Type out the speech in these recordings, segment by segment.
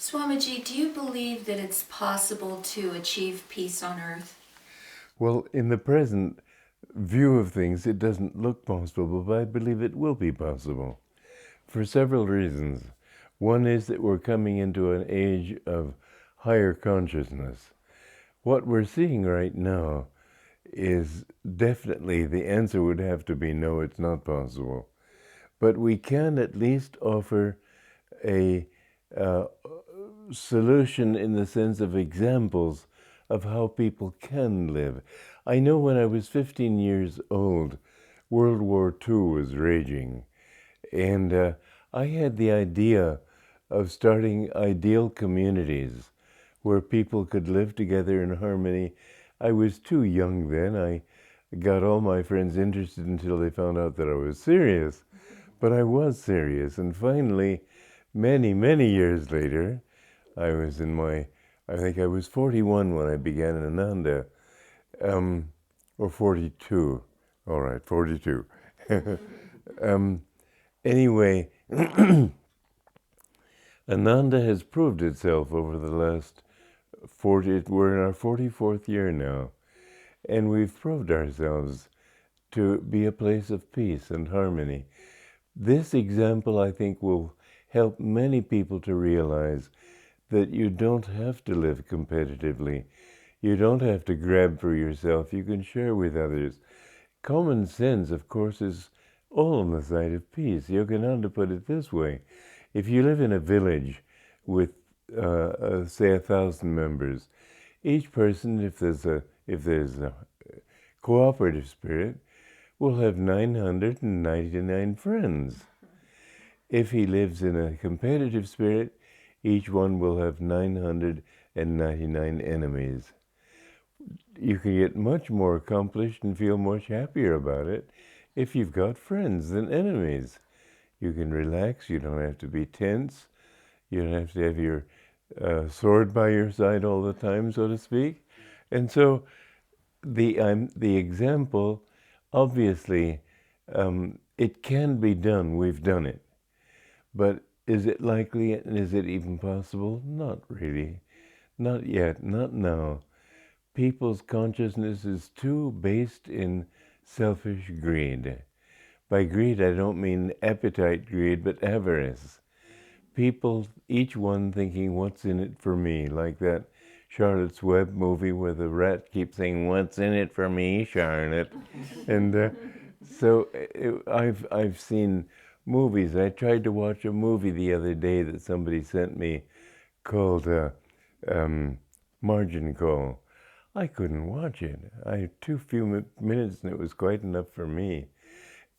Swamiji, do you believe that it's possible to achieve peace on earth? Well, in the present view of things, it doesn't look possible, but I believe it will be possible for several reasons. One is that we're coming into an age of higher consciousness. What we're seeing right now is definitely the answer would have to be no, it's not possible. But we can at least offer a solution in the sense of examples of how people can live. I know when I was 15 years old, World War II was raging, and I had the idea of starting ideal communities where people could live together in harmony. I was too young then. I got all my friends interested until they found out that I was serious. But I was serious, and finally, many, many years later, I think I was 41 when I began in Ananda, or 42. All right, 42. Anyway, Ananda has proved itself over the last 40, we're in our 44th year now, and we've proved ourselves to be a place of peace and harmony. This example, I think, will help many people to realize that you don't have to live competitively. You don't have to grab for yourself. You can share with others. Common sense, of course, is all on the side of peace. Yogananda put it this way. If you live in a village with, say, 1,000 members, each person, if there's a cooperative spirit, will have 999 friends. If he lives in a competitive spirit, each one will have 999 enemies. You can get much more accomplished and feel much happier about it if you've got friends than enemies. You can relax, you don't have to be tense, you don't have to have your sword by your side all the time, so to speak. And so the example, obviously, it can be done. We've done it. But is it likely and is it even possible? Not really. Not yet. Not now. People's consciousness is too based in selfish greed. By greed, I don't mean appetite greed, but avarice. People, each one thinking, what's in it for me? Like that Charlotte's Web movie where the rat keeps saying, what's in it for me, Charlotte? And so I've seen movies. I tried to watch a movie the other day that somebody sent me called Margin Call. I couldn't watch it. I had too few minutes and it was quite enough for me.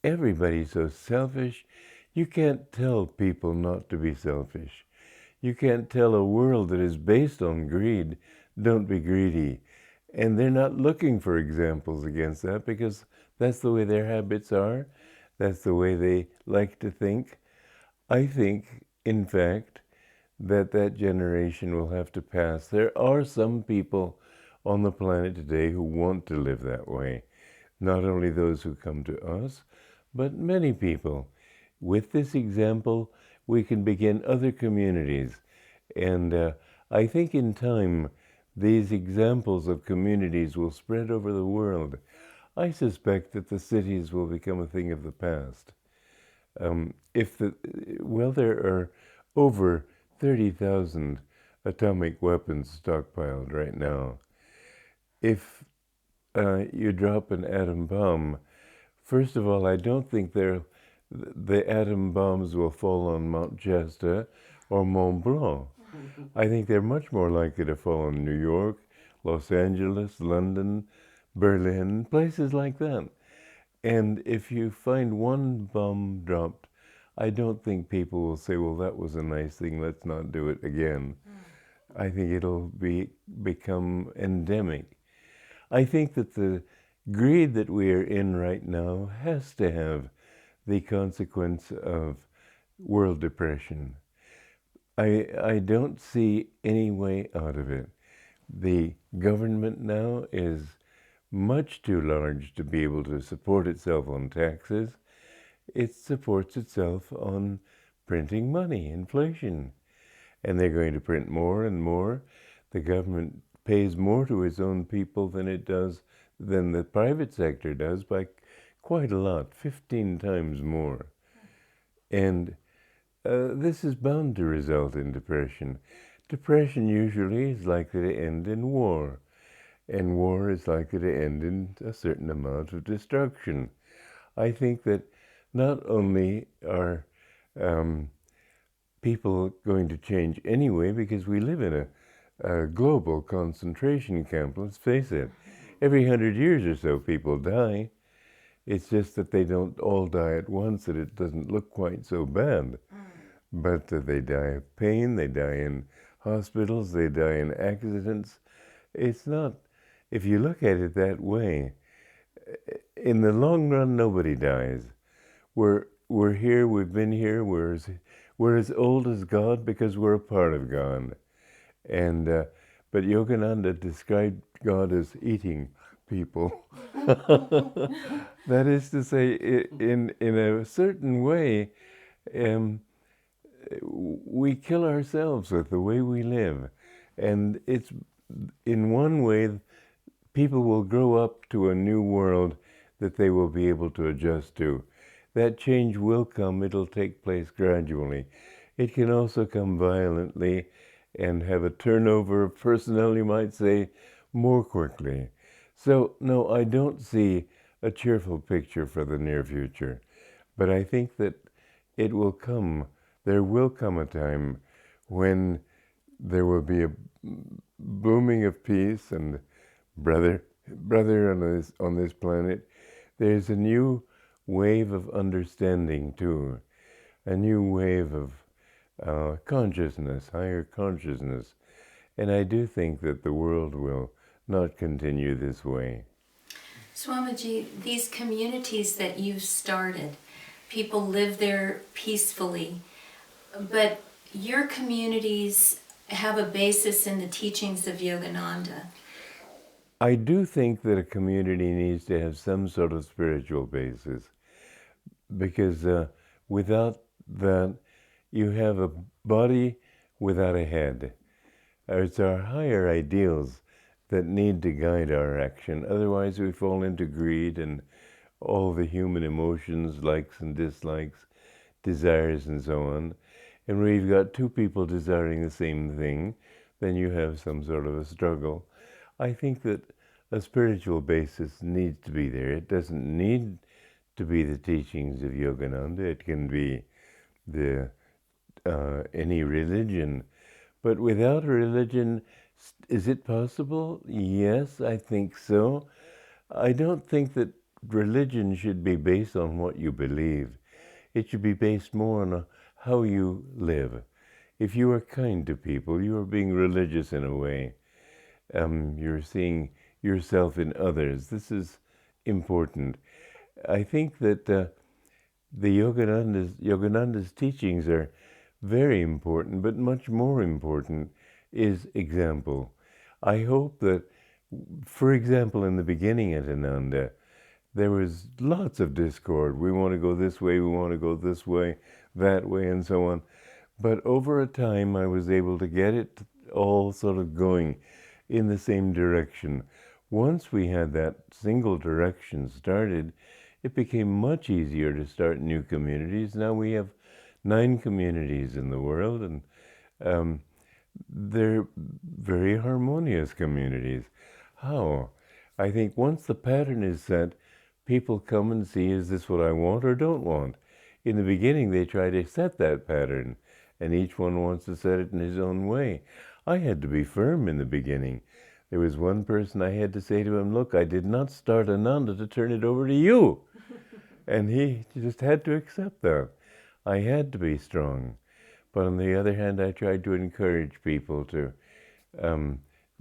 Everybody's so selfish. You can't tell people not to be selfish. You can't tell a world that is based on greed, don't be greedy. And they're not looking for examples against that because that's the way their habits are. That's the way they like to think. I think, in fact, that generation will have to pass. There are some people on the planet today who want to live that way. Not only those who come to us, but many people. With this example, we can begin other communities. And I think in time, these examples of communities will spread over the world. I suspect that the cities will become a thing of the past. There are over 30,000 atomic weapons stockpiled right now. If you drop an atom bomb, first of all, I don't think the atom bombs will fall on Mount Shasta or Mont Blanc. I think they're much more likely to fall on New York, Los Angeles, London, Berlin, places like that. And if you find one bomb dropped, I don't think people will say, well, that was a nice thing, let's not do it again. I think it'll become endemic. I think that the greed that we are in right now has to have the consequence of world depression. I don't see any way out of it. The government now is much too large to be able to support itself on taxes. It supports itself on printing money, inflation. and they're going to print more and more. The government pays more to its own people than the private sector does, by quite a lot, 15 times more. And this is bound to result in depression. Depression usually is likely to end in war, and war is likely to end in a certain amount of destruction. I think that not only are people going to change anyway, because we live in a global concentration camp, let's face it. Every 100 years or so people die. It's just that they don't all die at once, and it doesn't look quite so bad. But they die of pain, they die in hospitals, they die in accidents. It's not, if you look at it that way, in the long run, nobody dies. We're here, we've been here, we're as old as God because we're a part of God. And but Yogananda described God as eating people. That is to say, in a certain way, we kill ourselves with the way we live. And it's, in one way, people will grow up to a new world that they will be able to adjust to. That change will come. It'll take place gradually. It can also come violently and have a turnover of personnel, you might say, more quickly. So, no, I don't see a cheerful picture for the near future. But I think that it will come. There will come a time when there will be a booming of peace and brother on this planet. There's a new wave of understanding too, a new wave of consciousness, higher consciousness. And I do think that the world will not continue this way. Swamiji, these communities that you've started, people live there peacefully, but your communities have a basis in the teachings of Yogananda. I do think that a community needs to have some sort of spiritual basis, because without that, you have a body without a head. It's our higher ideals that need to guide our action. Otherwise, we fall into greed and all the human emotions, likes and dislikes, desires and so on. And when you've got two people desiring the same thing, then you have some sort of a struggle. I think that a spiritual basis needs to be there. It doesn't need to be the teachings of Yogananda. It can be any religion. But without a religion, is it possible? Yes, I think so. I don't think that religion should be based on what you believe. It should be based more on how you live. If you are kind to people, you are being religious in a way. You're seeing yourself in others. This is important. I think that the Yogananda's teachings are very important, but much more important is example. I hope that, for example, in the beginning at Ananda, there was lots of discord. We want to go this way, we want to go this way, that way, and so on. But over a time, I was able to get it all sort of going in the same direction. Once we had that single direction started, it became much easier to start new communities. Now we have 9 communities in the world, and they're very harmonious communities. How? I think once the pattern is set, people come and see, is this what I want or don't want? In the beginning, they try to set that pattern, and each one wants to set it in his own way. I had to be firm in the beginning. There was one person I had to say to him, look, I did not start Ananda to turn it over to you. And he just had to accept that. I had to be strong. But on the other hand, I tried to encourage people to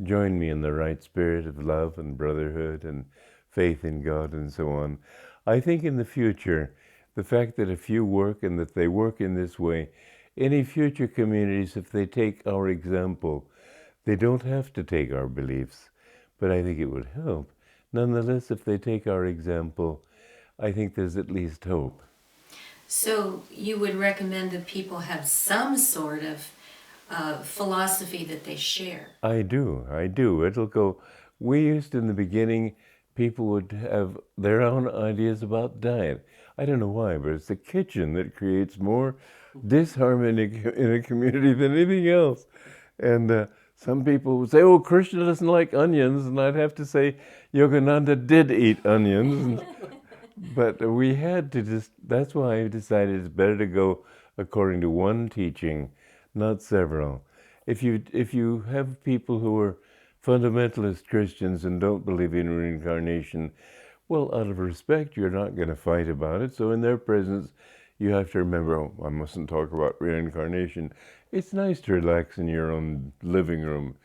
join me in the right spirit of love and brotherhood and faith in God and so on. I think in the future, the fact that a few work and that they work in this way, any future communities, if they take our example, they don't have to take our beliefs, but I think it would help. Nonetheless, if they take our example, I think there's at least hope. So you would recommend that people have some sort of philosophy that they share. I do. It'll go. We used in the beginning, people would have their own ideas about diet. I don't know why, but it's the kitchen that creates more disharmony in a community than anything else. And some people would say, "Oh, Krishna doesn't like onions," and I'd have to say, Yogananda did eat onions. But we had to just, that's why I decided it's better to go according to one teaching, not several. If you have people who are fundamentalist Christians and don't believe in reincarnation, well, out of respect, you're not going to fight about it. So in their presence, you have to remember, oh, I mustn't talk about reincarnation. It's nice to relax in your own living room.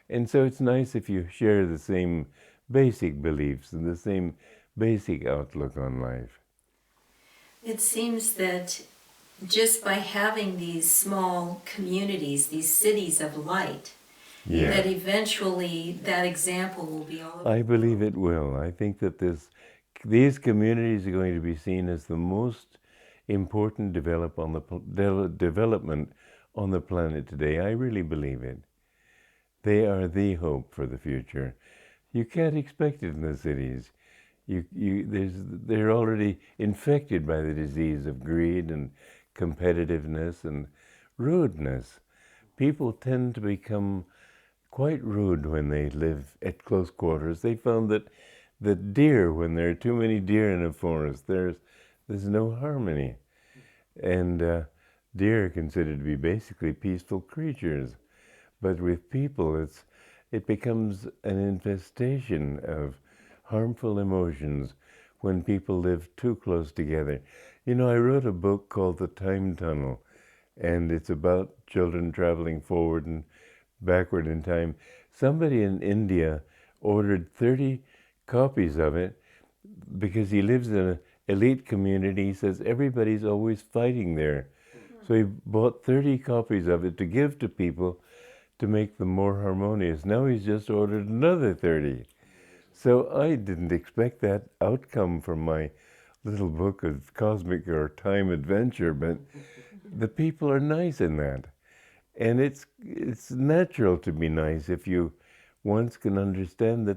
And so it's nice if you share the same basic beliefs and the same basic outlook on life. It seems that just by having these small communities, these cities of light, that eventually that example will be all over. I believe it will. I think that these communities are going to be seen as the most important development on the planet today. I really believe it. They are the hope for the future. You can't expect it in the cities. They're already infected by the disease of greed and competitiveness and rudeness. People tend to become quite rude when they live at close quarters. They found that the deer, when there are too many deer in a forest, there's no harmony. And deer are considered to be basically peaceful creatures. But with people, it becomes an infestation of harmful emotions when people live too close together. You know, I wrote a book called The Time Tunnel, and it's about children traveling forward and backward in time. Somebody in India ordered 30 copies of it because he lives in an elite community. He says everybody's always fighting there. So he bought 30 copies of it to give to people to make them more harmonious. Now he's just ordered another 30. So I didn't expect that outcome from my little book of cosmic or time adventure, but the people are nice in that. And it's natural to be nice if you once can understand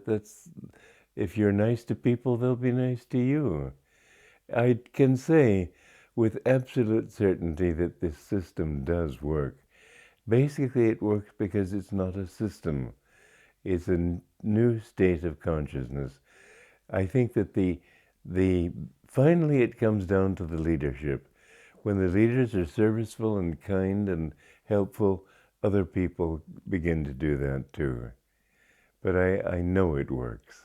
if you're nice to people, they'll be nice to you. I can say with absolute certainty that this system does work. Basically, it works because it's not a system. It's a new state of consciousness. I think that finally it comes down to the leadership. When the leaders are serviceful and kind and helpful, other people begin to do that too. But I know it works.